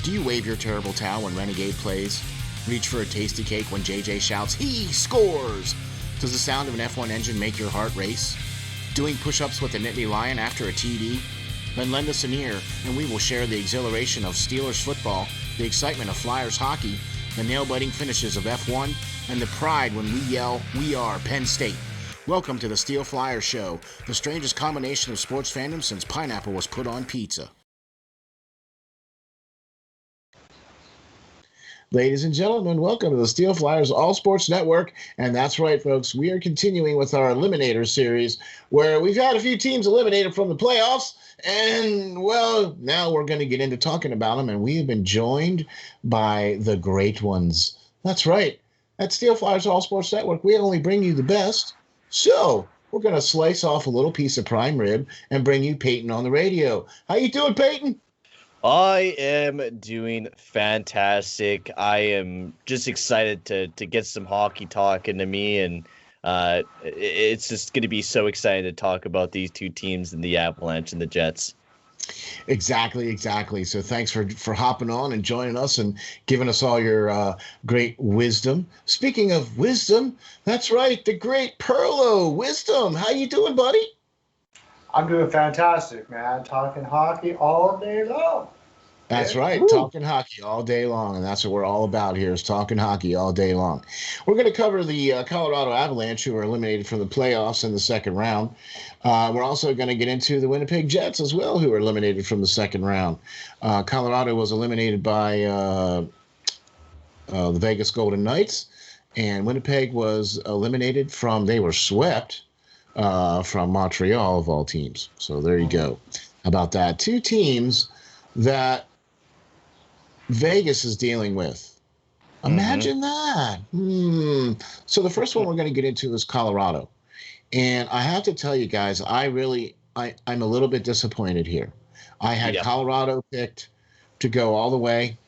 Do you wave your terrible towel when Renegade plays? Reach for a tasty cake when JJ shouts, "He scores!" Does the sound of an F1 engine make your heart race? Doing push-ups with a Nittany Lion after a TD? Then lend us an ear, and we will share the exhilaration of Steelers football, the excitement of Flyers hockey, the nail-biting finishes of F1, and the pride when we yell, "We are Penn State." Welcome to the SteelFlyers Show, the strangest combination of sports fandom since pineapple was put on pizza. Ladies and gentlemen, welcome to the SteelFlyers All Sports Network. And that's right, folks, we are continuing with our Eliminator series, where we've had a few teams eliminated from the playoffs. And, well, now we're going to get into talking about them. And we have been joined by the great ones. That's right. At SteelFlyers All Sports Network, we only bring you the best. So we're going to slice off a little piece of prime rib and bring you Payton on the radio. How you doing, Payton? I am doing fantastic. I am just excited to get some hockey talk into me, and it's just going to be so exciting to talk about these two teams, and the Avalanche and the Jets. Exactly. So thanks for hopping on and joining us and giving us all your great wisdom. Speaking of wisdom, that's right, the Great Pearlo Wisdom. How you doing, buddy? I'm doing fantastic, man. Talking hockey all day long. That's right. Woo. Talking hockey all day long. And that's what we're all about here, is talking hockey all day long. We're going to cover the Colorado Avalanche, who were eliminated from the playoffs in the second round. We're also going to get into the Winnipeg Jets as well, who were eliminated from the second round. Colorado was eliminated by the Vegas Golden Knights, and Winnipeg was eliminated they were swept from Montreal, of all teams. So there you go. How about that? Two teams that Vegas is dealing with. Imagine that. So the first one we're going to get into is Colorado. And I have to tell you guys, I'm a little bit disappointed here. I had Colorado picked to go all the way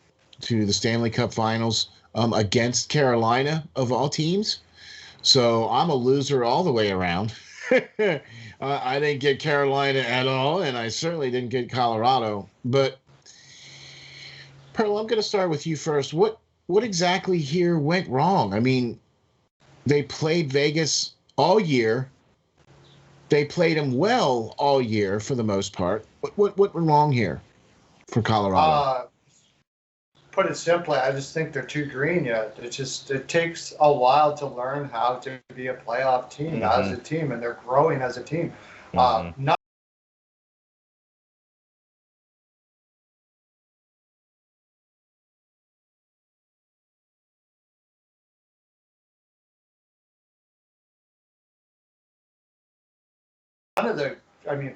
to the Stanley Cup Finals against Carolina, of all teams. So I'm a loser all the way around. I didn't get Carolina at all, and I certainly didn't get Colorado. But, Pearl, I'm going to start with you first. What exactly here went wrong? I mean, they played Vegas all year. They played them well all year for the most part. What went wrong here for Colorado? Put it simply, I just think they're too green yet. It takes a while to learn how to be a playoff team as a team, and they're growing as a team. Not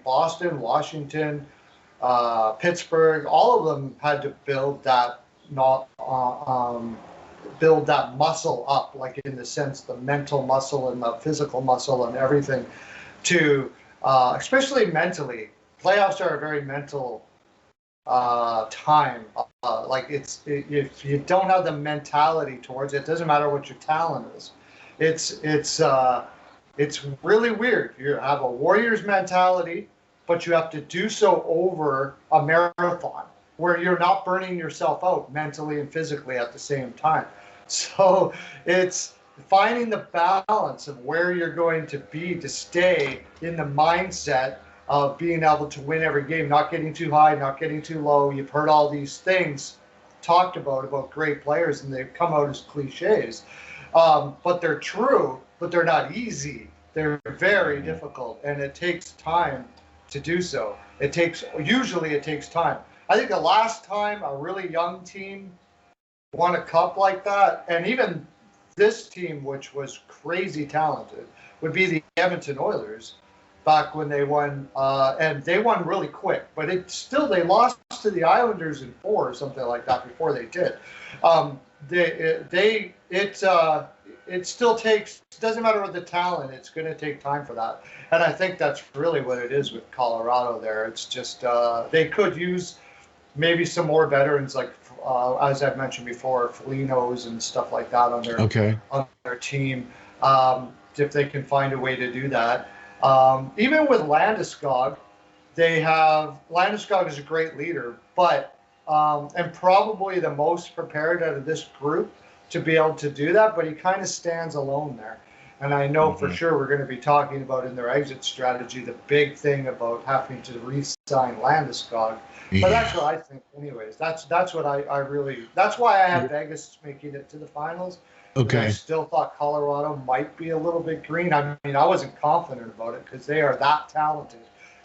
Boston, Washington, Pittsburgh, all of them had to build that muscle up, like in the sense the mental muscle and the physical muscle and everything, to especially mentally. Playoffs are a very mental time. If you don't have the mentality towards it, it doesn't matter what your talent is. It's really weird. You have a Warriors mentality, but you have to do so over a marathon where you're not burning yourself out mentally and physically at the same time. So it's finding the balance of where you're going to be to stay in the mindset of being able to win every game, not getting too high, not getting too low. You've heard all these things talked about great players, and they've come out as cliches. But they're true, but they're not easy. They're very difficult, and it takes time to do so. Usually it takes time. I think the last time a really young team won a cup like that, and even this team, which was crazy talented, would be the Edmonton Oilers back when they won, and they won really quick. But they lost to the Islanders in 4 or something like that before they did. It still takes, doesn't matter what the talent, it's going to take time for that. And I think that's really what it is with Colorado there. It's just they could use maybe some more veterans, like as I've mentioned before, Folignos and stuff like that on their team, if they can find a way to do that. Even with Landeskog, Landeskog is a great leader, but and probably the most prepared out of this group to be able to do that, but he kind of stands alone there. And I know for sure we're going to be talking about in their exit strategy the big thing about having to re-sign Landeskog. But that's what I think, anyways. That's what I really. That's why I had Vegas making it to the finals. Okay. I still thought Colorado might be a little bit green. I mean, I wasn't confident about it because they are that talented,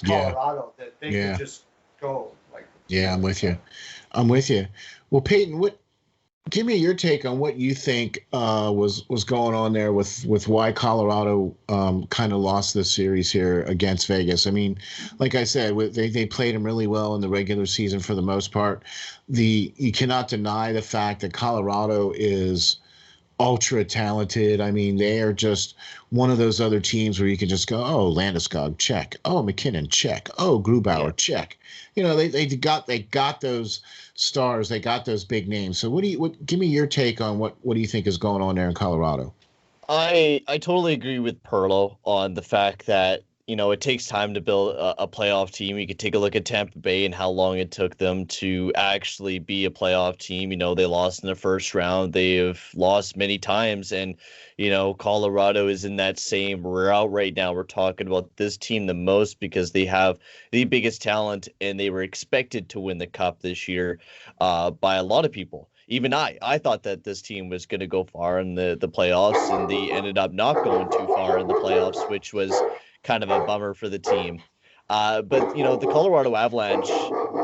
Colorado, that they could just go like. Yeah, I'm with you. Well, Peyton, give me your take on what you think was going on there with why Colorado kind of lost this series here against Vegas. I mean, like I said, they played them really well in the regular season for the most part. You cannot deny the fact that Colorado is ultra talented. I mean, they are just one of those other teams where you can just go, oh, Landeskog, check. Oh, McKinnon, check. Oh, Grubauer, check. You know, they got those stars, they got those big names. So give me your take on what do you think is going on there in Colorado? I totally agree with Pearlo on the fact that, you know, it takes time to build a playoff team. You could take a look at Tampa Bay and how long it took them to actually be a playoff team. You know, they lost in the first round. They have lost many times. And, you know, Colorado is in that same route right now. We're talking about this team the most because they have the biggest talent and they were expected to win the cup this year by a lot of people. Even I thought that this team was going to go far in the playoffs, and they ended up not going too far in the playoffs, which was kind of a bummer for the team. But, you know, the Colorado Avalanche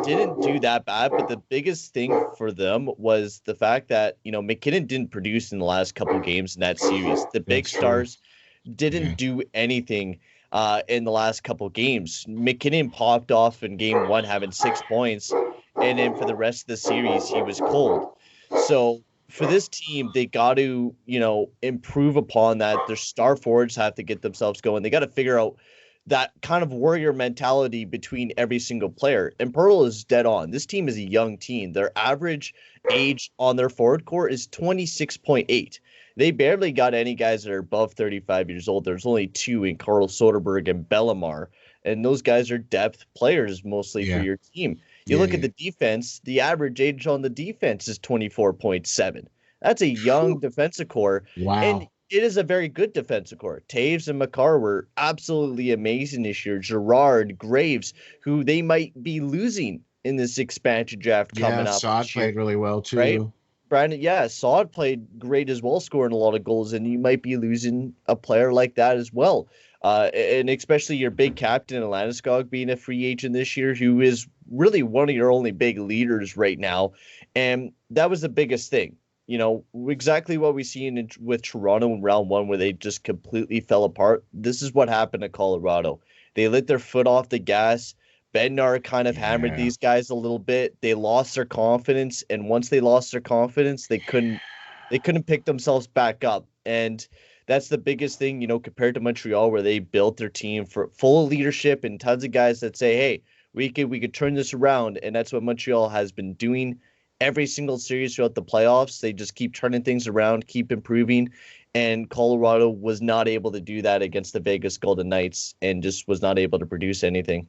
didn't do that bad, but the biggest thing for them was the fact that, you know, McKinnon didn't produce in the last couple games in that series. The big stars didn't do anything in the last couple games. McKinnon popped off in game one having 6 points, and then for the rest of the series, he was cold. So for this team, they got to, you know, improve upon that. Their star forwards have to get themselves going. They got to figure out that kind of warrior mentality between every single player. And Pearl is dead on. This team is a young team. Their average age on their forward core is 26.8. They barely got any guys that are above 35 years old. There's only two in Carl Soderberg and Bellemare. And those guys are depth players mostly for your team. You look at the defense, the average age on the defense is 24.7. That's a young defensive core. Wow. And it is a very good defensive core. Taves and Makar were absolutely amazing this year. Gerard, Graves, who they might be losing in this expansion draft coming up. Saad played really well too. Right? Brandon, Saad played great as well, scoring a lot of goals, and you might be losing a player like that as well. And especially your big captain, Landeskog, being a free agent this year, who is really one of your only big leaders right now. And that was the biggest thing. You know, exactly what we seen with Toronto in round one, where they just completely fell apart. This is what happened to Colorado. They lit their foot off the gas. Bednar kind of hammered these guys a little bit. They lost their confidence. And once they lost their confidence, they couldn't pick themselves back up. And that's the biggest thing, you know, compared to Montreal, where they built their team for full of leadership and tons of guys that say, hey, we could turn this around. And that's what Montreal has been doing every single series throughout the playoffs. They just keep turning things around, keep improving. And Colorado was not able to do that against the Vegas Golden Knights and just was not able to produce anything.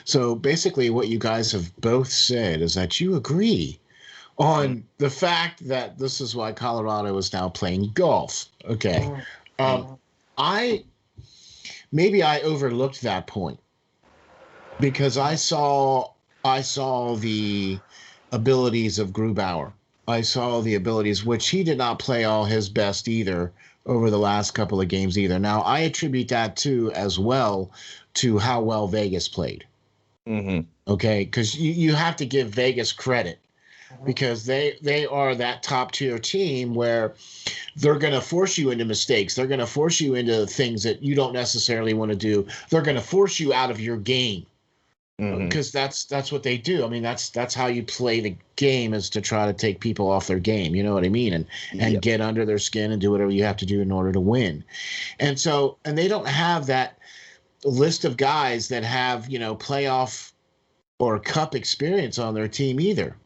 So basically what you guys have both said is that you agree on the fact that this is why Colorado is now playing golf. Okay. I overlooked that point because I saw the abilities of Grubauer. I saw the abilities, which he did not play all his best either over the last couple of games either. Now, I attribute that too as well to how well Vegas played. Okay, because you have to give Vegas credit because they are that top tier team where they're going to force you into mistakes. They're going to force you into things that you don't necessarily want to do. They're going to force you out of your game because that's what they do. I mean, that's how you play the game, is to try to take people off their game. You know what I mean? And get under their skin and do whatever you have to do in order to win. And they don't have that list of guys that have, you know, playoff or cup experience on their team either.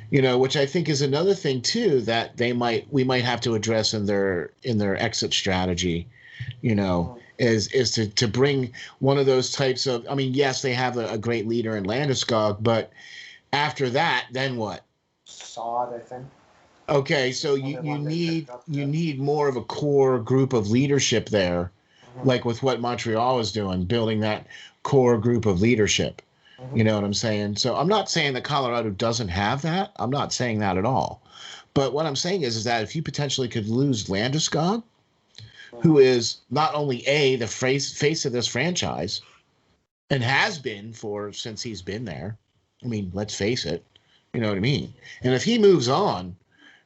You know, which I think is another thing too that we might have to address in their exit strategy. You know, is to bring one of those types of. I mean, yes, they have a great leader in Landeskog, but After that, then what? Sod, I think. Okay, so you need more of a core group of leadership there, like with what Montreal is doing, building that core group of leadership. You know what I'm saying? So I'm not saying that Colorado doesn't have that. I'm not saying that at all. But what I'm saying is that if you potentially could lose Landeskog, who is not only the face of this franchise and has been since he's been there. I mean, let's face it. You know what I mean? And if he moves on,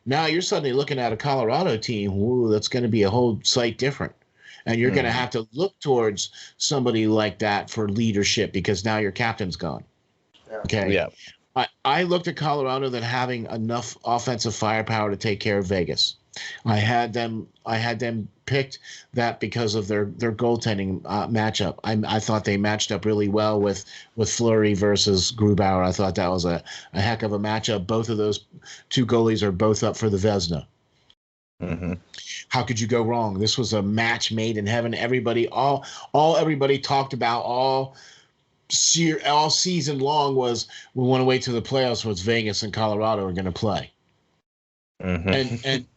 now you're suddenly looking at a Colorado team that's going to be a whole sight different. And you're going to have to look towards somebody like that for leadership because now your captain's gone. Okay. Yeah. I looked at Colorado that having enough offensive firepower to take care of Vegas. I had them picked that because of their goaltending matchup. I thought they matched up really well with Fleury versus Grubauer. I thought that was a heck of a matchup. Both of those two goalies are both up for the Vezina. How could you go wrong? This was a match made in heaven. Everybody talked about all season long was we want to wait till the playoffs was Vegas and Colorado are going to play. And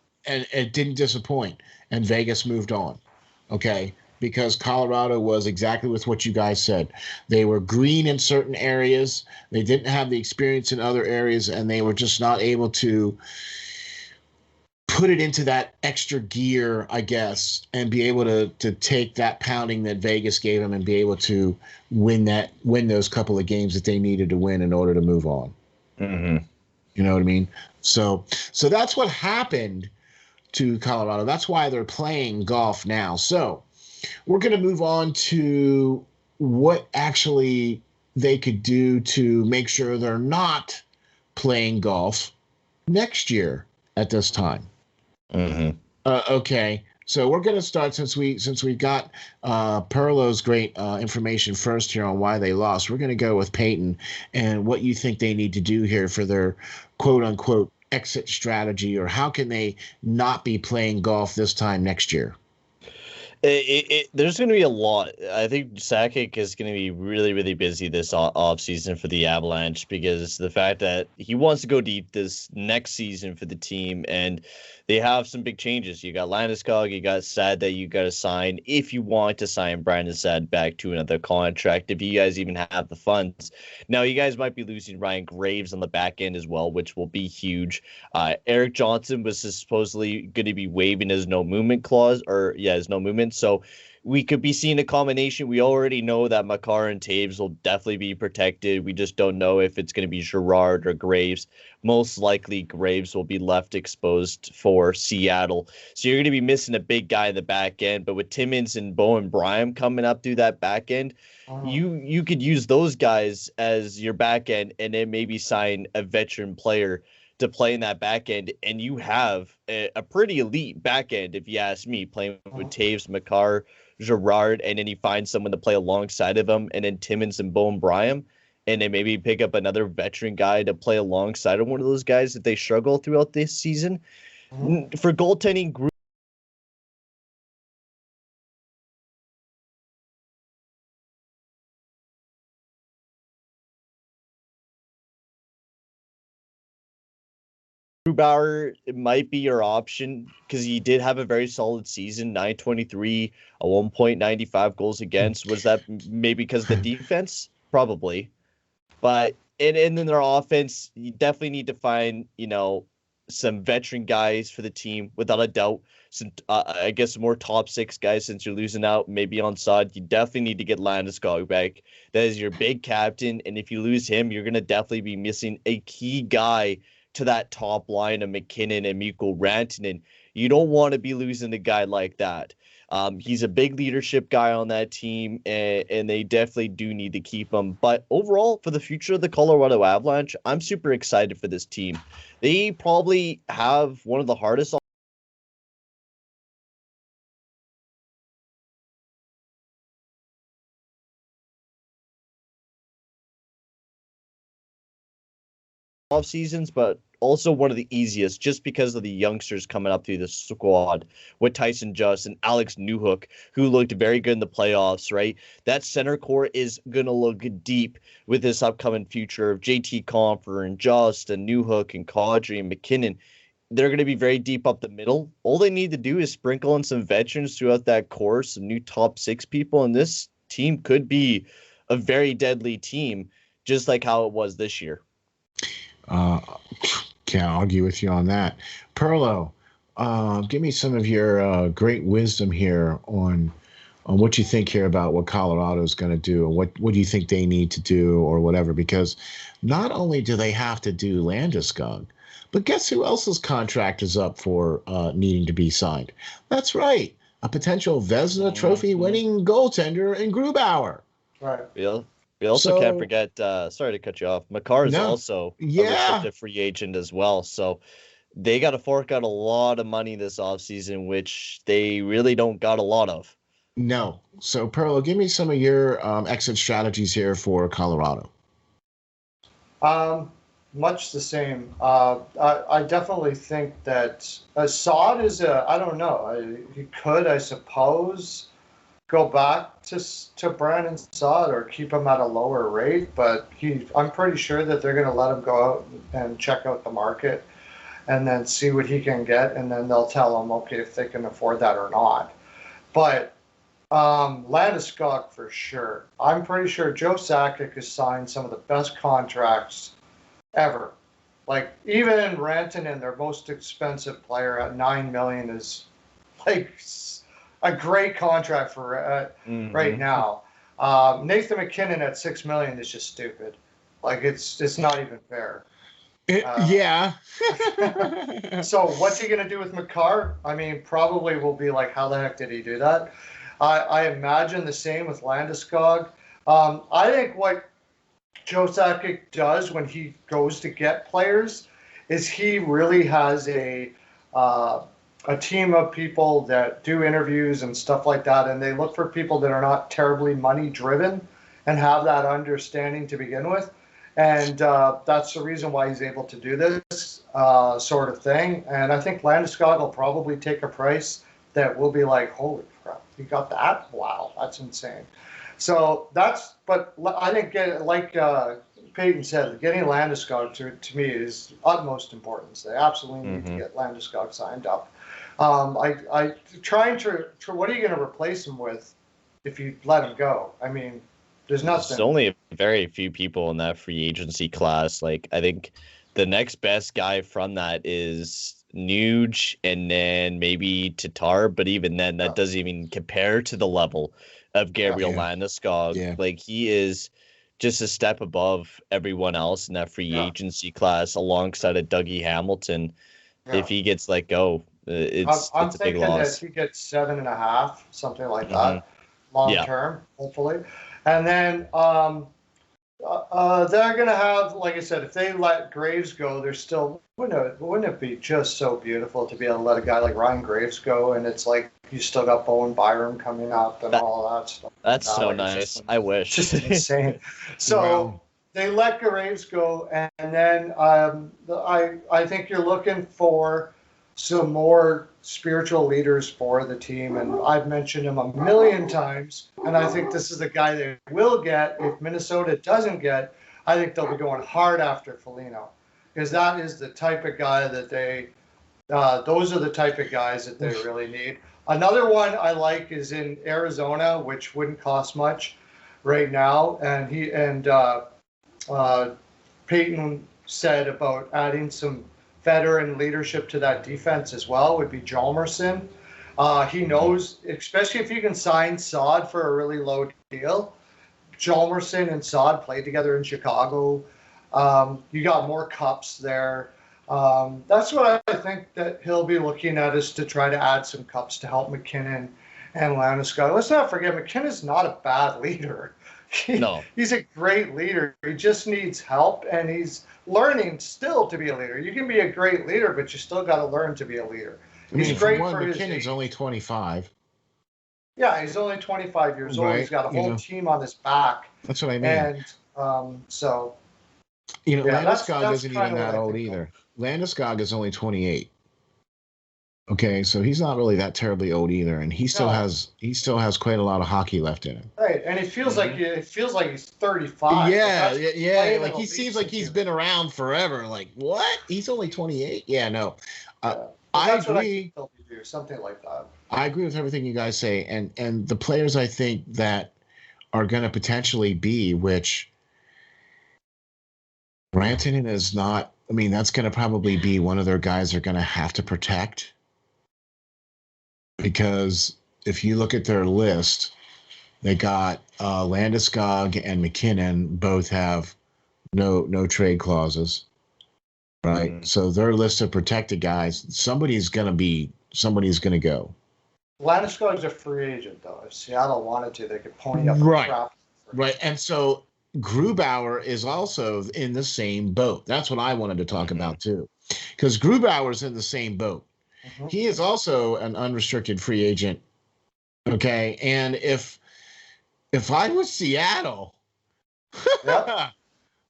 it didn't disappoint. And Vegas moved on. Okay. Because Colorado was exactly with what you guys said. They were green in certain areas. They didn't have the experience in other areas, and they were just not able to put it into that extra gear, I guess, and be able to take that pounding that Vegas gave them and be able to win those couple of games that they needed to win in order to move on. You know what I mean? So that's what happened to Colorado. That's why they're playing golf now. So we're going to move on to what actually they could do to make sure they're not playing golf next year at this time. Okay, so we're going to start since we got Pearlo's great information first here on why they lost. We're going to go with Payton and what you think they need to do here for their quote unquote exit strategy, or how can they not be playing golf this time next year? There's going to be a lot. I think Sakic is going to be really, really busy this off season for the Avalanche because the fact that he wants to go deep this next season for the team, and they have some big changes. You got Landeskog, you got Saad that you got to sign if you want to sign Brandon Saad back to another contract, if you guys even have the funds. Now, you guys might be losing Ryan Graves on the back end as well, which will be huge. Eric Johnson was supposedly going to be waiving his no movement clause, his no movement. So we could be seeing a combination. We already know that Makar and Taves will definitely be protected. We just don't know if it's going to be Girard or Graves. Most likely Graves will be left exposed for Seattle. So you're going to be missing a big guy in the back end. But with Timmins and Bowen Bryan coming up through that back end, you could use those guys as your back end and then maybe sign a veteran player to play in that back end, and you have a pretty elite back end, if you ask me, playing with Taves, Makar, Girard, and then you find someone to play alongside of them, and then Timmins and Bowen Bryan, and then maybe pick up another veteran guy to play alongside of one of those guys if they struggle throughout this season. For goaltending group, Grubauer, it might be your option because he did have a very solid season, 923, a 1.95 goals against. Was that maybe because of the defense? Probably. But and then their offense, you definitely need to find, some veteran guys for the team, without a doubt. Some, I guess, more top six guys since you're losing out maybe on Sod. You definitely need to get Landeskog back. That is your big captain, and if you lose him, you're going to definitely be missing a key guy to that top line of McKinnon and Mikko Rantanen. You don't want to be losing a guy like that. He's a big leadership guy on that team, and they definitely do need to keep him. But overall, for the future of the Colorado Avalanche, I'm super excited for this team. They probably have one of the hardest off seasons, but also one of the easiest just because of the youngsters coming up through the squad with Tyson Just and Alex Newhook, who looked very good in the playoffs, right? That center core is going to look deep with this upcoming future of JT Compher and Just and Newhook and Kadri and McKinnon. They're going to be very deep up the middle. All they need to do is sprinkle in some veterans throughout that core, some new top six people, and this team could be a very deadly team, just like how it was this year. Can't argue with you on that. Pearlo, give me some of your great wisdom here on what you think here about what Colorado's going to do, or what do you think they need to do, or whatever. Because not only do they have to do Landeskog, but guess who else's contract is up for needing to be signed? That's right, a potential Vezina Trophy-winning goaltender in Grubauer. Right. We also can't forget, sorry to cut you off, Makar is also a restricted free agent as well. So they got to fork out a lot of money this offseason, which they really don't got a lot of. No. So, Pearlo, give me some of your exit strategies here for Colorado. Much the same. I definitely think that Saad is I don't know. He could, I suppose, go back to Brandon Saad or keep him at a lower rate, but I'm pretty sure that they're going to let him go out and check out the market and then see what he can get, and then they'll tell him, okay, if they can afford that or not. But Landeskog for sure. I'm pretty sure Joe Sakic has signed some of the best contracts ever. Like, even Rantanen, their most expensive player at $9 million, is like a great contract for right now. Nathan McKinnon at $6 million is just stupid. Like, it's not even fair. Yeah. So what's he gonna do with Makar? I mean, probably will be like, how the heck did he do that? I imagine the same with Landeskog. I think what Joe Sakic does when he goes to get players is he really has a team of people that do interviews and stuff like that, and they look for people that are not terribly money driven and have that understanding to begin with. And that's the reason why he's able to do this sort of thing. And I think Landeskog will probably take a price that will be like, holy crap, you got that? Wow, that's insane. So but I think, like Payton said, getting Landeskog to me is utmost importance. They absolutely need to get Landeskog signed up. What are you going to replace him with if you let him go? I mean, there's nothing. There's only very few people in that free agency class. Like, I think the next best guy from that is Nuge and then maybe Tatar, but even then, that doesn't even compare to the level of Gabriel Landeskog. Yeah. Like, he is just a step above everyone else in that free agency class, alongside of Dougie Hamilton. Yeah. If he gets let go, it's a big loss. That he gets 7.5, something like that, long term, hopefully. And then they're going to have, like I said, if they let Graves go, they're still, wouldn't it be just so beautiful to be able to let a guy like Ryan Graves go, and it's like you still got Bowen Byram coming up and all that stuff. That's so nice. I wish. Just insane. So they let Graves go, and then I think you're looking for some more spiritual leaders for the team, and I've mentioned him a million times, and I think this is the guy they will get. If Minnesota doesn't get, I think they'll be going hard after Foligno, because that is the type of guy that those are the type of guys that they really need. Another one I like is in Arizona, which wouldn't cost much right now, and Payton said about adding some veteran leadership to that defense as well, would be Hjalmarsson. He knows, especially if you can sign Saad for a really low deal. Hjalmarsson and Saad played together in Chicago. You got more cups there. That's what I think that he'll be looking at, is to try to add some cups to help McKinnon and Landeskog. Let's not forget, McKinnon's not a bad leader. He's a great leader. He just needs help, and he's learning still to be a leader. You can be a great leader, but you still got to learn to be a leader. He's great for his age. McKinnon's only 25. Yeah, he's only 25 years old. He's got a whole team on his back. That's what I mean. And so You know, Yeah, Landeskog that's isn't kind even of what that I old think either. Landeskog is only 28. Okay, so he's not really that terribly old either, and he still No. has quite a lot of hockey left in him. Right, and it feels like he's 35. The Yeah, guy's yeah. played in Like the he league seems like since he's he was- been around forever. Like what? He's only 28. Yeah, no. Uh, Yeah. But I that's what I think agree. they'll do, something like that. I agree with everything you guys say, and the players I think that are going to potentially be, which Rantanen is not. I mean, that's going to probably be one of their guys they're going to have to protect because if you look at their list, they got Landeskog and McKinnon both have no trade clauses, right? Mhm. So their list of protected guys, somebody's going to go. Landeskog's a free agent, though. If Seattle wanted to, they could pony up a Right. crap. Right. And so Grubauer is also in the same boat. That's what I wanted to talk about too. Because Grubauer's in the same boat. Mhm. He is also an unrestricted free agent. Okay. And if I was Seattle, Yep.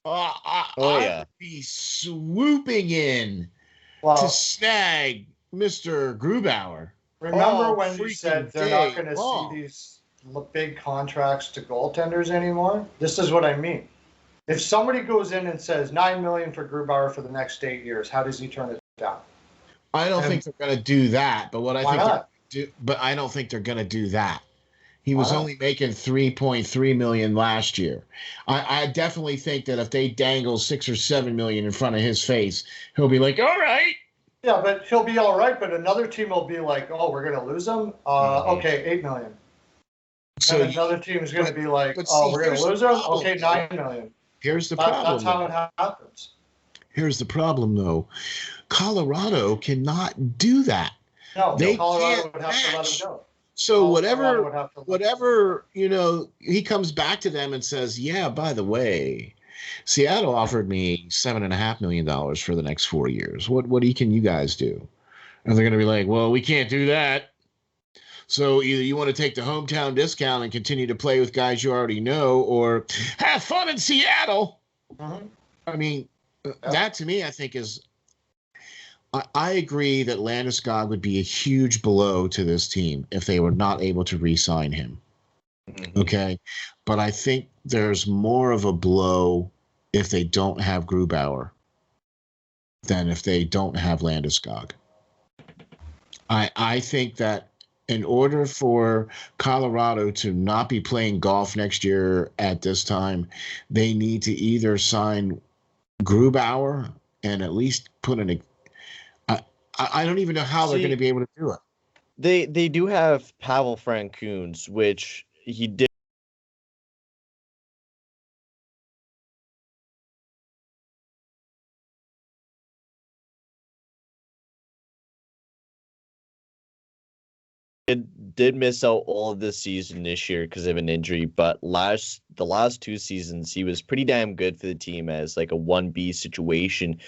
I yeah. would be swooping in to Well, snag Mr. Grubauer. remember all when we freaking said they're not day going to see long. these big contracts to goaltenders anymore? This is what I mean. If somebody goes in and says $9 million for Grubauer for the next 8 years, how does he turn it down? I don't And- think they're going to do that. But what I Why think not? but I don't think they're going to do that. He Why was not? only making 3.3 million last year. I definitely think that if they dangle 6 or 7 million in front of his face, he'll be like, "All right." Yeah, but he'll be all right. But another team will be like, "Oh, we're going to lose him. Okay, $8 million." So And another team is going to be like, but "Oh, see, we're going here's to the lose him. problem, Okay, though. $9 million." Here's the problem. That's how though. it happens. Here's the problem, though. Colorado cannot do that. No, They Colorado can't would have to let match. him go. So Colorado would have to let him whatever, he comes back to them and says, "Yeah, by the way, Seattle offered me $7.5 million for the next 4 years. What can you guys do?" And they're going to be like, "Well, we can't do that. So either you want to take the hometown discount and continue to play with guys you already know, or have fun in Seattle." Mhm. I mean, that to me, I think is. I agree that Landeskog would be a huge blow to this team if they were not able to re-sign him. Mhm. Okay, but I think there's more of a blow if they don't have Grubauer than if they don't have Landeskog. I think that in order for Colorado to not be playing golf next year at this time, they need to either sign Grubauer and at least put in a. I don't even know how they're See- going to be able to do it. They do have Pavel Francouz, which he did did miss out all of this season this year because of an injury, but the last 2 seasons he was pretty damn good for the team as like a 1B situation.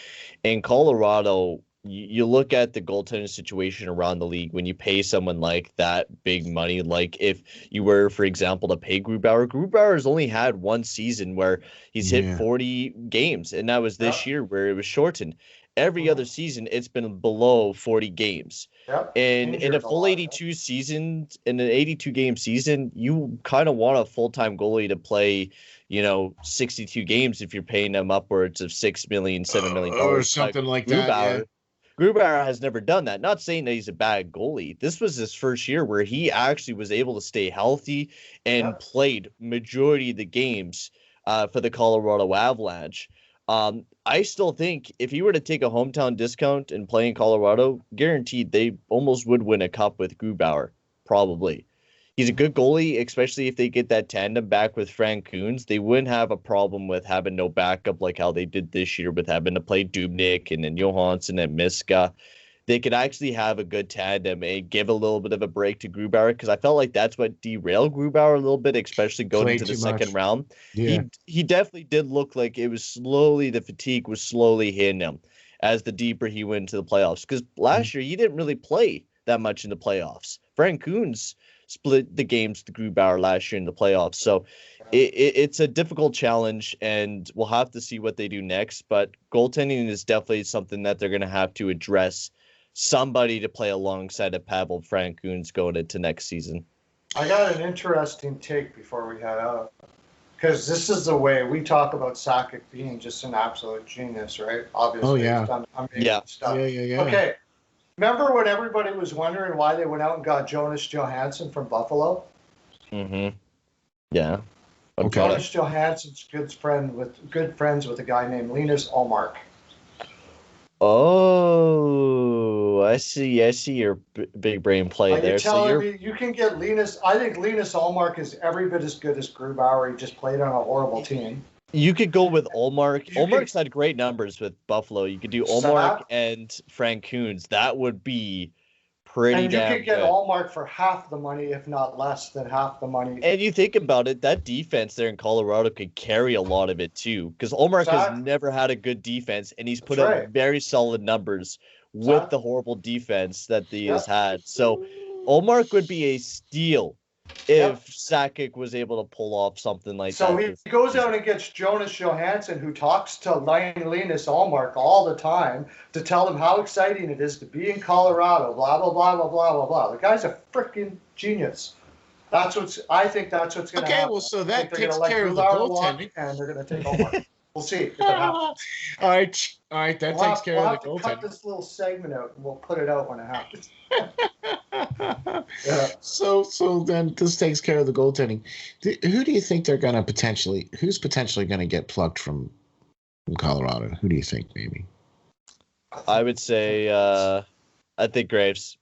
In Colorado, you look at the goaltending situation around the league when you pay someone like that big money, like if you were, for example, to pay Grubauer has only had 1 season where he's hit Yeah. 40 games, and that was this Yeah. year where it was shortened. Every other season, it's been below 40 games. Yep. And in Injured a a full lot, 82 season, in an 82 game season, you kind of want a full-time goalie to play, 62 games if you're paying them upwards of $6 million, $7 million. Or something like that. Yeah. Grubauer has never done that. Not saying that he's a bad goalie. This was his first year where he actually was able to stay healthy and played majority of the games for the Colorado Avalanche. I still think if he were to take a hometown discount and play in Colorado, guaranteed they almost would win a cup with Grubauer, probably. He's a good goalie, especially if they get that tandem back with Francouz. They wouldn't have a problem with having no backup like how they did this year with having to play Dubnyk and then Johansson and Miska. They could actually have a good tandem and give a little bit of a break to Grubauer because I felt like that's what derailed Grubauer a little bit, especially going Played into the too second much. round. Yeah. He definitely did look like it was slowly, the fatigue was slowly hitting him as the deeper he went into the playoffs. Because last year, he didn't really play that much in the playoffs. Francouz split the games to Grubauer last year in the playoffs. So it's a difficult challenge, and we'll have to see what they do next. But goaltending is definitely something that they're going to have to address. Somebody to play alongside of Pavel Francouz going into next season. I got an interesting take before we head out, because this is the way we talk about Sakic being just an absolute genius, right? Obviously, Oh, yeah. he's done amazing stuff. Yeah. Okay, remember when everybody was wondering why they went out and got Jonas Johansson from Buffalo? Mm-hmm. Yeah. Okay. Jonas Johansson's good friends with a guy named Linus Ullmark. Oh, I see your big brain play Are there. you telling me you can get Linus? I think Linus Ullmark is every bit as good as Grubauer. He just played on a horrible team. You could go with Ullmark. Ullmark's had great numbers with Buffalo. You could do Ullmark and Francouz. That would be pretty damn good. And you could get Ullmark for half the money, if not less than half the money. And you think about it, that defense there in Colorado could carry a lot of it too, because Ullmark has never had a good defense, and he's put up very solid numbers with the horrible defense that he has had. So Ullmark would be a steal if Sakic was able to pull off something like that. So he goes out and gets Jonas Johansson, who talks to Linus Ullmark all the time to tell him how exciting it is to be in Colorado, blah, blah, blah, blah, blah, blah, blah. The guy's a freaking genius. I think that's what's going to happen. Okay, well, so that takes care of the goaltending. And they're going to take Ullmark. We'll see if it happens. All right, that takes care of the goaltending. We'll cut this little segment out, and we'll put it out when it happens. So then this takes care of the goaltending. Who do you think they're going to who's potentially going to get plucked from Colorado? Who do you think, maybe? I would say, I think Graves.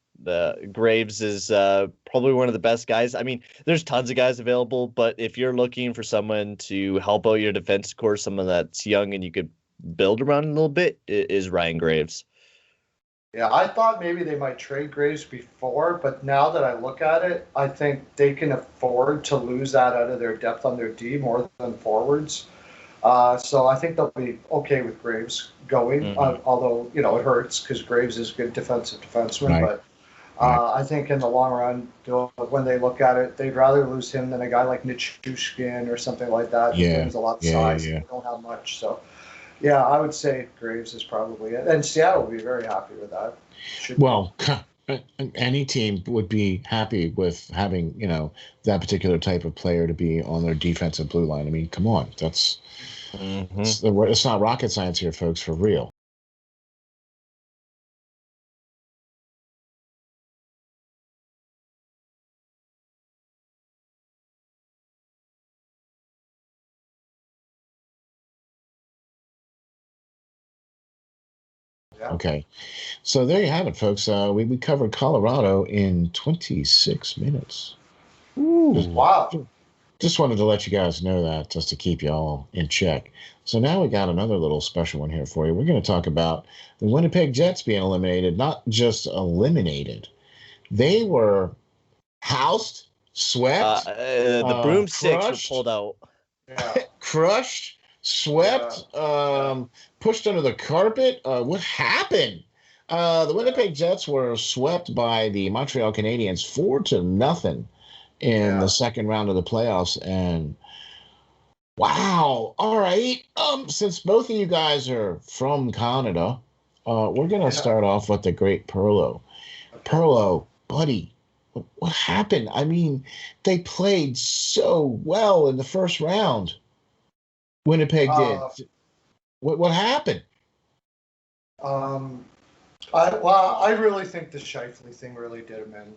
Graves is probably one of the best guys. I mean, there's tons of guys available, but if you're looking for someone to help out your defense core, someone that's young and you could build around a little bit, is Ryan Graves. Yeah, I thought maybe they might trade Graves before, but now that I look at it, I think they can afford to lose that out of their depth on their D more than forwards. So I think they'll be okay with Graves going, although, it hurts because Graves is a good defensive defenseman. Right. But I think in the long run, when they look at it, they'd rather lose him than a guy like Nichushkin or something like that. He brings a lot of size. Yeah. They don't have much. So, yeah, I would say Graves is probably it. And Seattle would be very happy with that. Any team would be happy with having, that particular type of player to be on their defensive blue line. I mean, come on. It's not rocket science here, folks, for real. Okay, so there you have it, folks. We covered Colorado in 26 minutes. Ooh, wow. Just wanted to let you guys know that, just to keep you all in check. So now we got another little special one here for you. We're going to talk about the Winnipeg Jets being eliminated. Not just eliminated. They were housed, swept. The broomsticks were pulled out. Yeah. Crushed, swept, pushed under the carpet. What happened? The Winnipeg Jets were swept by the Montreal Canadiens 4-0 in the second round of the playoffs. And wow, all right. Since both of you guys are from Canada, we're gonna start off with the Great Pearlo. Pearlo, buddy, what happened? I mean, they played so well in the first round. Winnipeg did. What happened? I really think the Scheifele thing really did him in.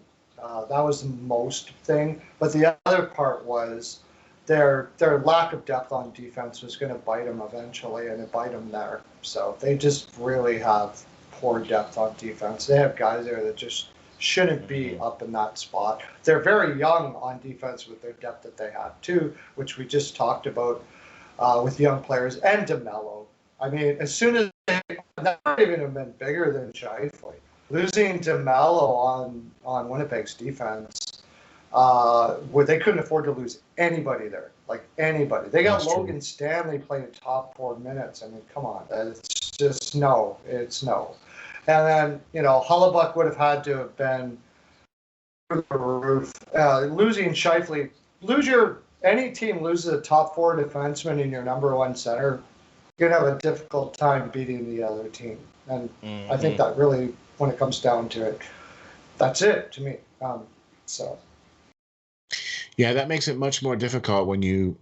That was the most thing. But the other part was their lack of depth on defense was going to bite them eventually, and it bite them there. So they just really have poor depth on defense. They have guys there that just shouldn't be up in that spot. They're very young on defense with their depth that they have too, which we just talked about with young players, and DeMello. I mean, as soon as that might even have been bigger than Scheifele. Losing DeMello on Winnipeg's defense, where they couldn't afford to lose anybody there, like anybody. They got Logan Stanley playing top 4 minutes. I mean, come on, it's just no. And then Hellebuyck would have had to have been the roof. Losing Scheifele, any team loses a top 4 defenseman in your number 1 center, you're gonna have a difficult time beating the other team. And I think that really, when it comes down to it, that's it to me. So. Yeah, that makes it much more difficult when you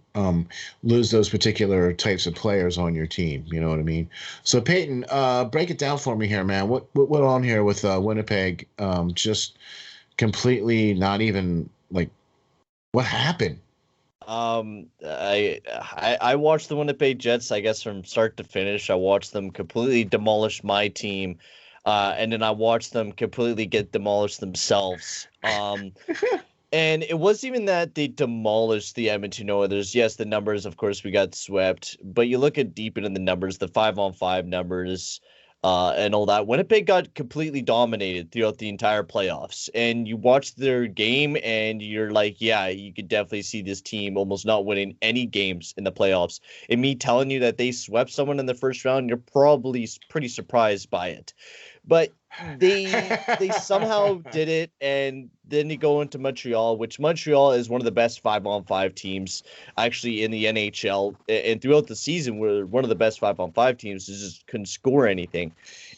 lose those particular types of players on your team. You know what I mean? So Peyton, break it down for me here, man. What went on here with Winnipeg? Just completely not even like what happened? I watched the Winnipeg Jets, I guess, from start to finish. I watched them completely demolish my team, and then I watched them completely get demolished themselves. And it wasn't even that they demolished the Edmonton Oilers. Yes, the numbers, of course, we got swept. But you look at deep into the numbers, the 5-on-5 numbers, and all that. Winnipeg got completely dominated throughout the entire playoffs. And you watch their game, and you're like, yeah, you could definitely see this team almost not winning any games in the playoffs. And me telling you that they swept someone in the first round, you're probably pretty surprised by it. But they somehow did it, and then you go into Montreal, which Montreal is one of the best 5-on-5 teams actually in the NHL, and throughout the season were one of the best 5-on-5 teams. Just couldn't score anything,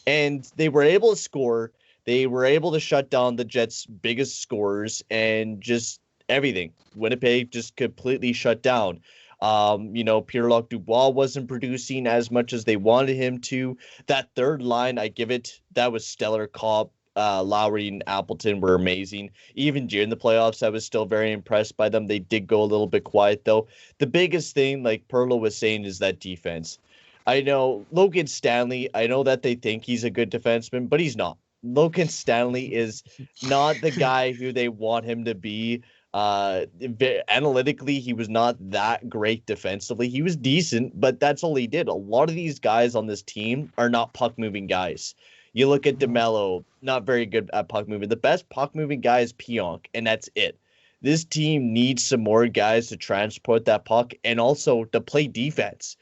and they were able to score. They were able to shut down the Jets' biggest scorers and just everything. Winnipeg just completely shut down. Pierre-Luc Dubois wasn't producing as much as they wanted him to. That third line, I give it, that was stellar. Cobb, Lowry, and Appleton were amazing. Even during the playoffs, I was still very impressed by them. They did go a little bit quiet, though. The biggest thing, like Pearlo was saying, is that defense. I know Logan Stanley, I know that they think he's a good defenseman, but he's not. Logan Stanley is not the guy who they want him to be. Analytically, he was not that great defensively. He was decent, but that's all he did. A lot of these guys on this team are not puck moving guys. You look at DeMello, not very good at puck moving. The best puck moving guy is Pionk, and that's it. This team needs some more guys to transport that puck and also to play defense.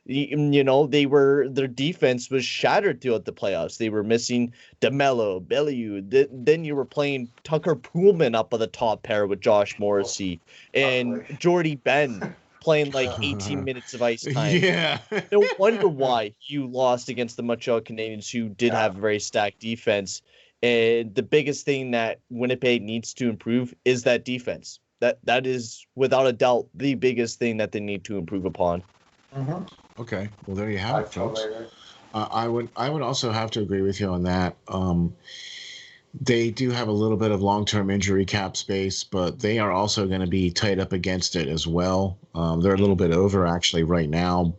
Their defense was shattered throughout the playoffs. They were missing DeMello, Bellew. Then you were playing Tucker Poolman up on the top pair with Josh Morrissey and Jordy Ben playing like 18 minutes of ice time. Yeah. No wonder why you lost against the Montreal Canadiens, who did have a very stacked defense. And the biggest thing that Winnipeg needs to improve is that defense. That is, without a doubt, the biggest thing that they need to improve upon. Mm-hmm. Okay, well there you have it, folks. I would also have to agree with you on that. They do have a little bit of long-term injury cap space, but they are also going to be tight up against it as well. They're a little bit over actually right now,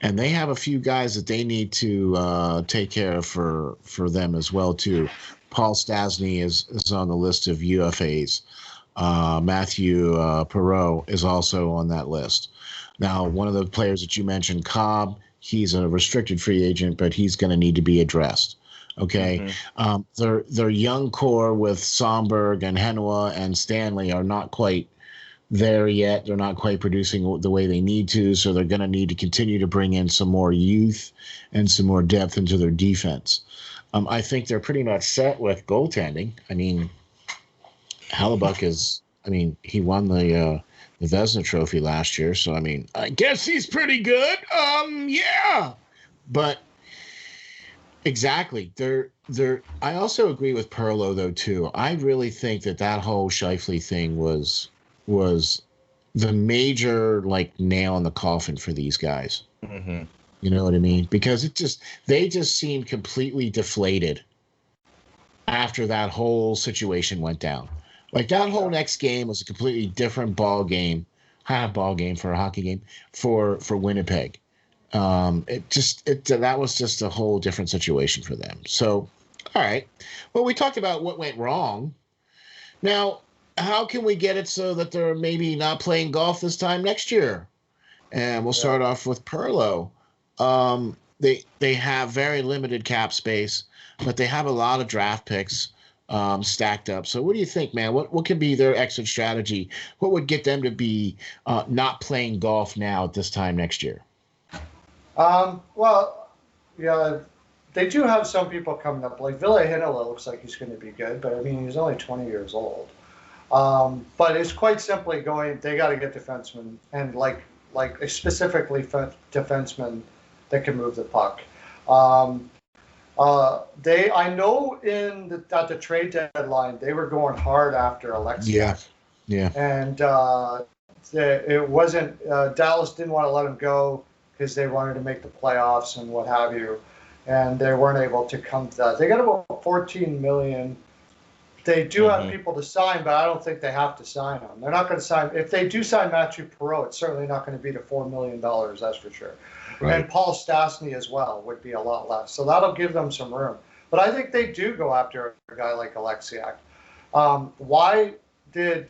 and they have a few guys that they need to take care of for them as well too. Paul Stastny is on the list of UFAs. Matthew Perreault is also on that list. Now, one of the players that you mentioned, Cobb, he's a restricted free agent, but he's going to need to be addressed. Okay. Mm-hmm. Their young core with Somberg and Henua and Stanley are not quite there yet. They're not quite producing the way they need to, so they're going to need to continue to bring in some more youth and some more depth into their defense. I think they're pretty much set with goaltending. I mean, Hellebuck he won the Vezina Trophy last year, so I guess he's pretty good. Yeah, but exactly. I also agree with Pearlo though too. I really think that whole Scheifele thing was the major nail in the coffin for these guys. Mm-hmm. You know what I mean? Because they just seemed completely deflated after that whole situation went down. That whole next game was a completely different ball game for a hockey game for Winnipeg. That was just a whole different situation for them. So, all right. Well, we talked about what went wrong. Now, how can we get it so that they're maybe not playing golf this time next year? And we'll start off with Pearlo. They have very limited cap space, but they have a lot of draft picks stacked up. So what do you think, man? What could be their exit strategy? What would get them to be not playing golf now at this time next year? Well, yeah, they do have some people coming up. Like Ville Heinola looks like he's going to be good, but I mean, he's only 20 years old. But it's quite simply going. They got to get defensemen and like specifically defensemen that can move the puck. I know at the trade deadline they were going hard after Alexia. Yeah. And it wasn't Dallas didn't want to let him go because they wanted to make the playoffs and what have you, and they weren't able to come to that. They got about $14 million. They do have people to sign, but I don't think they have to sign them. They're not going to sign. If they do sign Matthew Perreault, it's certainly not going to be to $4 million. That's for sure. Right. And Paul Stastny as well would be a lot less. So that'll give them some room. But I think they do go after a guy like Alexiak. Why did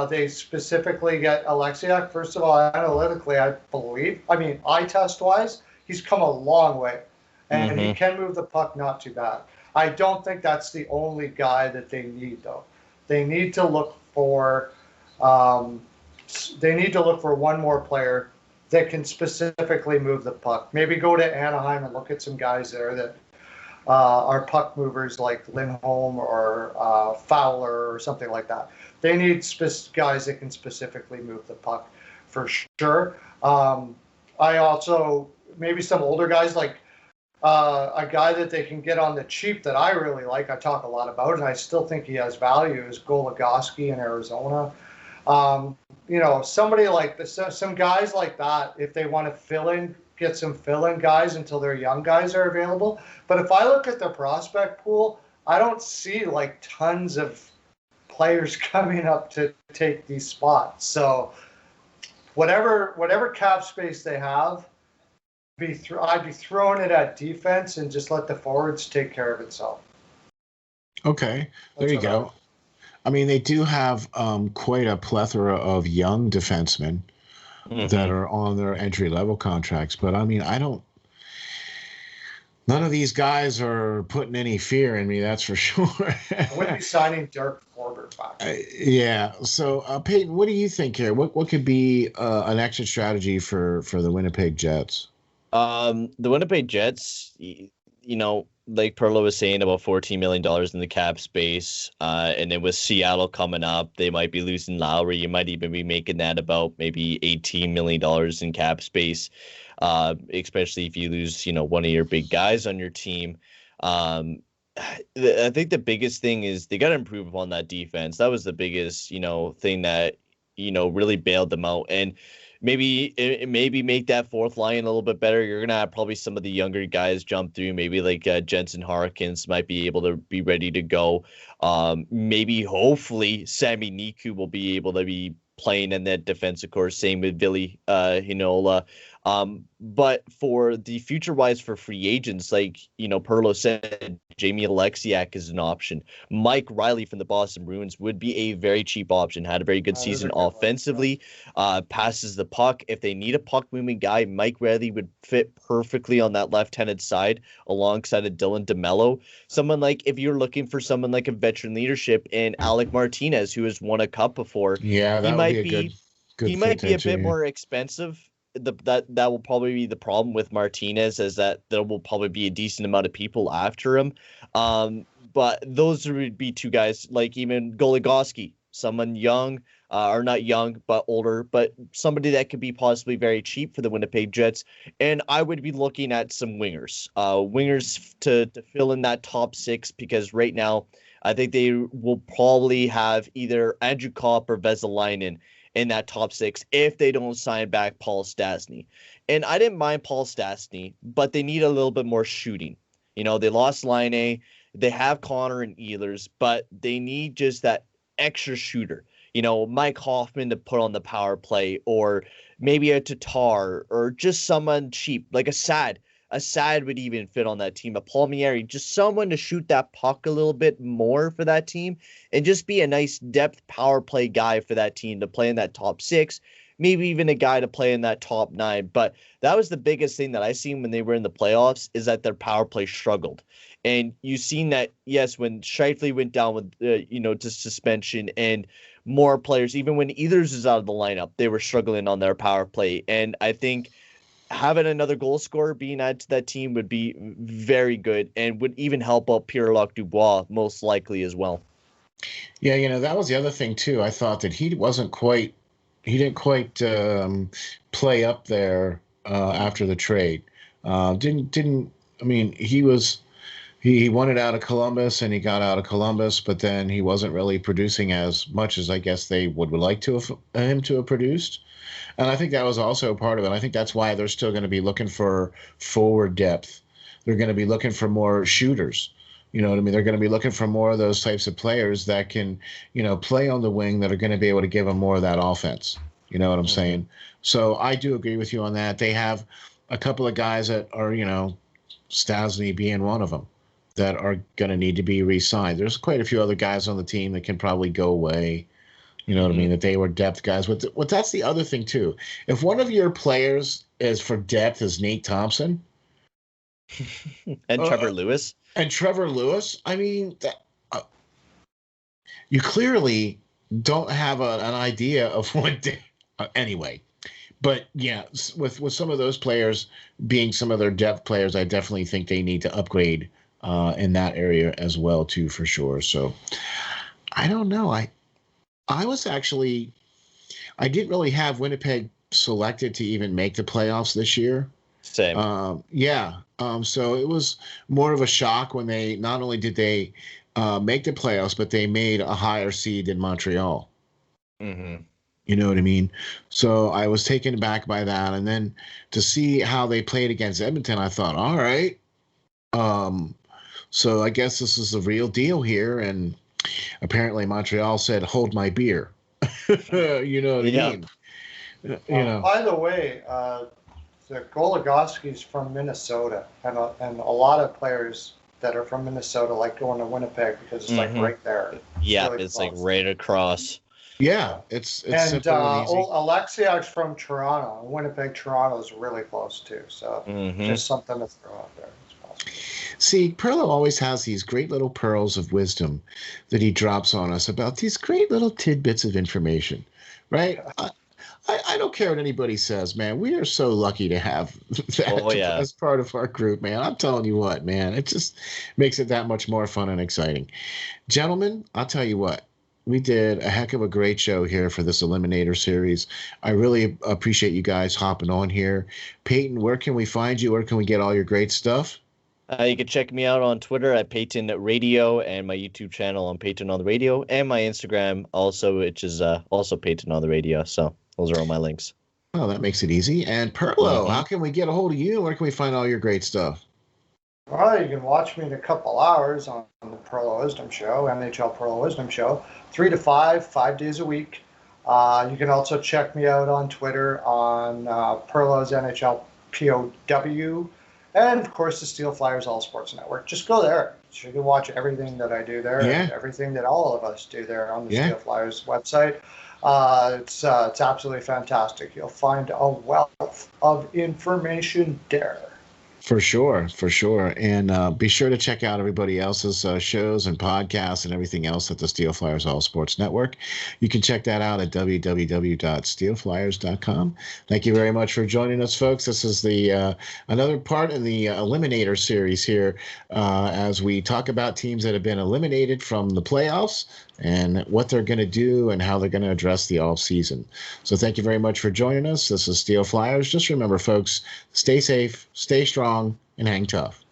they specifically get Alexiak? First of all, analytically, eye test-wise, he's come a long way. And he can move the puck not too bad. I don't think that's the only guy that they need, though. They need to look for one more player that can specifically move the puck. Maybe go to Anaheim and look at some guys there that are puck movers like Lindholm or Fowler or something like that. They need guys that can specifically move the puck for sure. I also, maybe some older guys like a guy that they can get on the cheap that I really like, I talk a lot about, and I still think he has value, is Goligoski in Arizona. Somebody like this, some guys like that, if they want to get some fill-in guys until their young guys are available. But if I look at the prospect pool, I don't see like tons of players coming up to take these spots. So whatever cap space they have, I'd be throwing it at defense and just let the forwards take care of itself. Okay, there you go. I mean, they do have quite a plethora of young defensemen that are on their entry-level contracts. But, I mean, none of these guys are putting any fear in me, that's for sure. I wouldn't be signing Dirk Forbert back. Yeah. So, Peyton, what do you think here? What could be an exit strategy for the Winnipeg Jets? The Winnipeg Jets, like Perlo was saying, about $14 million in the cap space. And then with Seattle coming up, they might be losing Lowry. You might even be making that about maybe $18 million in cap space, especially if you lose, one of your big guys on your team. I think the biggest thing is they got to improve upon that defense. That was the biggest, thing that, really bailed them out. And maybe make that fourth line a little bit better. You're going to have probably some of the younger guys jump through. Maybe like Jensen Harkins might be able to be ready to go. Maybe hopefully Sami Niku will be able to be playing in that defensive course. Same with Ville Heinola. But for the future-wise for free agents, like, Perlo said, Jamie Alexiak is an option. Mike Riley from the Boston Bruins would be a very cheap option. Had a very good season offensively. Passes the puck. If they need a puck-moving guy, Mike Riley would fit perfectly on that left-handed side alongside of Dylan DeMello. Someone like, if you're looking for someone like a veteran leadership, and Alec Martinez, who has won a cup before, yeah, that would be a good he might be a bit more expensive. That will probably be the problem with Martinez, is that there will probably be a decent amount of people after him. But those would be two guys, like even Goligoski, someone young, or not young, but older, but somebody that could be possibly very cheap for the Winnipeg Jets. And I would be looking at some wingers to fill in that top six, because right now I think they will probably have either Andrew Kopp or Vesalainen in that top six if they don't sign back Paul Stastny. And I didn't mind Paul Stastny, but they need a little bit more shooting. They lost Laine. They have Connor and Ehlers, but they need just that extra shooter. Mike Hoffman to put on the power play, or maybe a Tatar, or just someone cheap, like a Sad. A Sad would even fit on that team. A Palmieri, just someone to shoot that puck a little bit more for that team, and just be a nice depth power play guy for that team to play in that top six, maybe even a guy to play in that top nine. But that was the biggest thing that I seen when they were in the playoffs, is that their power play struggled. And you've seen that, yes, when Scheifele went down with, to suspension, and more players, even when Ehlers is out of the lineup, they were struggling on their power play. And I think having another goal scorer being added to that team would be very good and would even help out Pierre-Luc Dubois most likely as well. Yeah, that was the other thing too. I thought that he didn't quite play up there after the trade. Didn't. I mean, he wanted out of Columbus and he got out of Columbus, but then he wasn't really producing as much as I guess they would like to him to have produced. And I think that was also part of it. I think that's why they're still going to be looking for forward depth. They're going to be looking for more shooters. You know what I mean? They're going to be looking for more of those types of players that can, play on the wing, that are going to be able to give them more of that offense. You know what I'm saying? So I do agree with you on that. They have a couple of guys that are, Stasny being one of them, that are going to need to be re-signed. There's quite a few other guys on the team that can probably go away. You know what I mean? That they were depth guys. What that's the other thing too. If one of your players is for depth is Nate Thompson and Trevor Lewis. And Trevor Lewis, I mean, you clearly don't have an idea of what anyway. But yeah, with some of those players being some of their depth players, I definitely think they need to upgrade in that area as well too, for sure. So I don't know. I was actually, I didn't really have Winnipeg selected to even make the playoffs this year. Same. So it was more of a shock when they, not only did they make the playoffs, but they made a higher seed than Montreal. Mm-hmm. You know what I mean? So I was taken aback by that. And then to see how they played against Edmonton, I thought, all right. So I guess this is the real deal here. And apparently Montreal said, hold my beer. You know what I mean? By the way, the Goligoski's from Minnesota, and a lot of players that are from Minnesota like going to Winnipeg because it's like right there. Yeah, really it's close. Like right across. Yeah, it's and simple and easy. Alexiak's from Toronto. Winnipeg, Toronto is really close too. So just something to throw out there. See, Pearlo always has these great little pearls of wisdom that he drops on us about these great little tidbits of information, right? I don't care what anybody says, man. We are so lucky to have that as part of our group, man. I'm telling you what, man. It just makes it that much more fun and exciting. Gentlemen, I'll tell you what. We did a heck of a great show here for this Eliminator series. I really appreciate you guys hopping on here. Payton, where can we find you? Where can we get all your great stuff? You can check me out on Twitter at Payton Radio, and my YouTube channel on Payton on the Radio, and my Instagram also, which is also Payton on the Radio. So those are all my links. Oh, that makes it easy. And Pearlo, how can we get a hold of you? Where can we find all your great stuff? Well, you can watch me in a couple hours on the Pearlo Wisdom Show, NHL Pearlo Wisdom Show, 3 to 5 days a week. You can also check me out on Twitter on Pearlo's NHL POW, and of course the SteelFlyers All Sports Network. Just go there. You can watch everything that I do there, and everything that all of us do there on the SteelFlyers website. It's absolutely fantastic. You'll find a wealth of information there. For sure. And be sure to check out everybody else's shows and podcasts and everything else at the SteelFlyers All Sports Network. You can check that out at www.steelflyers.com. Thank you very much for joining us, folks. This is the another part in the Eliminator series here as we talk about teams that have been eliminated from the playoffs and what they're going to do and how they're going to address the off season. So thank you very much for joining us. This is SteelFlyers. Just remember, folks, stay safe, stay strong, and hang tough.